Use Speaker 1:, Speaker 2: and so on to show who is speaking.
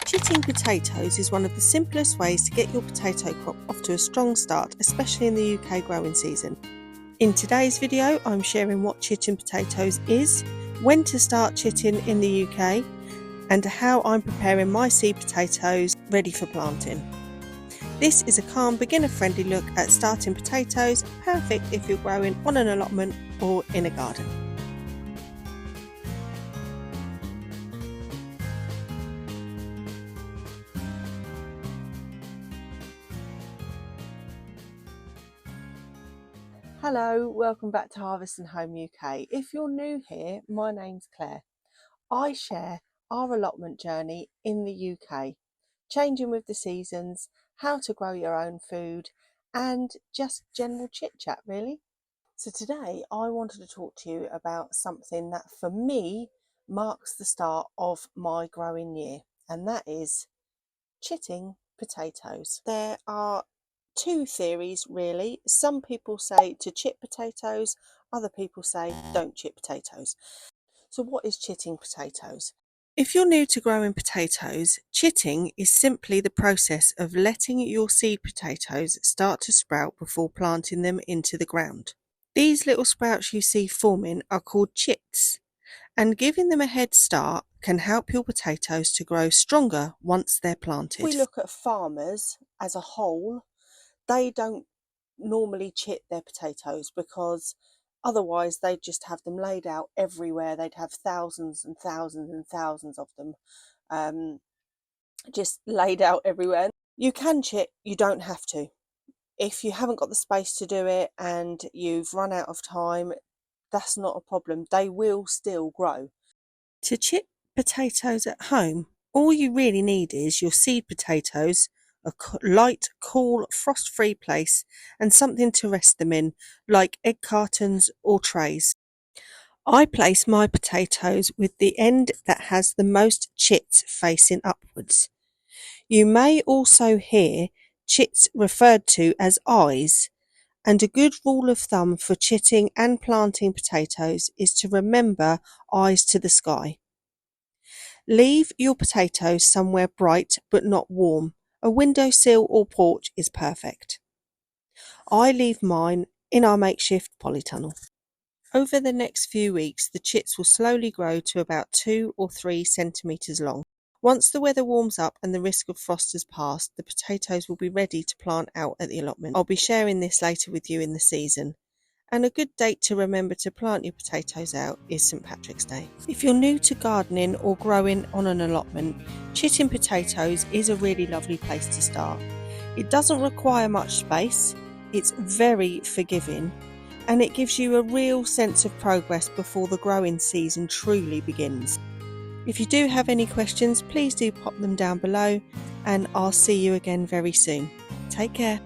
Speaker 1: Chitting potatoes is one of the simplest ways to get your potato crop off to a strong start, especially in the UK growing season. In today's video, I'm sharing what chitting potatoes is, when to start chitting in the UK, and how I'm preparing my seed potatoes ready for planting. This is a calm, beginner-friendly look at starting potatoes, perfect if you're growing on an allotment or in a garden. Hello, welcome back to Harvest and Home UK. If you're new here, my name's Claire. I share our allotment journey in the UK, changing with the seasons, how to grow your own food, and just general chit chat really. So today I wanted to talk to you about something that for me marks the start of my growing year, and that is chitting potatoes. There are two theories really. Some people say to chit potatoes, other people say don't chit potatoes. So what is chitting potatoes? If you're new to growing potatoes, chitting is simply the process of letting your seed potatoes start to sprout before planting them into the ground. These little sprouts you see forming are called chits, and giving them a head start can help your potatoes to grow stronger once they're planted. If we look at farmers as a whole, they don't normally chit their potatoes because otherwise they'd just have them laid out everywhere. They'd have thousands and thousands and thousands of them just laid out everywhere. You can chit, you don't have to. If you haven't got the space to do it and you've run out of time, that's not a problem. They will still grow. To chit potatoes at home, all you really need is your seed potatoes, a light, cool, frost-free place, and something to rest them in, like egg cartons or trays. I place my potatoes with the end that has the most chits facing upwards. You may also hear chits referred to as eyes, and a good rule of thumb for chitting and planting potatoes is to remember eyes to the sky. Leave your potatoes somewhere bright but not warm. A windowsill or porch is perfect. I leave mine in our makeshift polytunnel. Over the next few weeks, the chits will slowly grow to about 2 or 3 centimetres long. Once the weather warms up and the risk of frost has passed, the potatoes will be ready to plant out at the allotment. I'll be sharing this later with you in the season. And a good date to remember to plant your potatoes out is St Patrick's Day. If you're new to gardening or growing on an allotment, chitting potatoes is a really lovely place to start. It doesn't require much space, it's very forgiving, and it gives you a real sense of progress before the growing season truly begins. If you do have any questions, please do pop them down below, and I'll see you again very soon. Take care.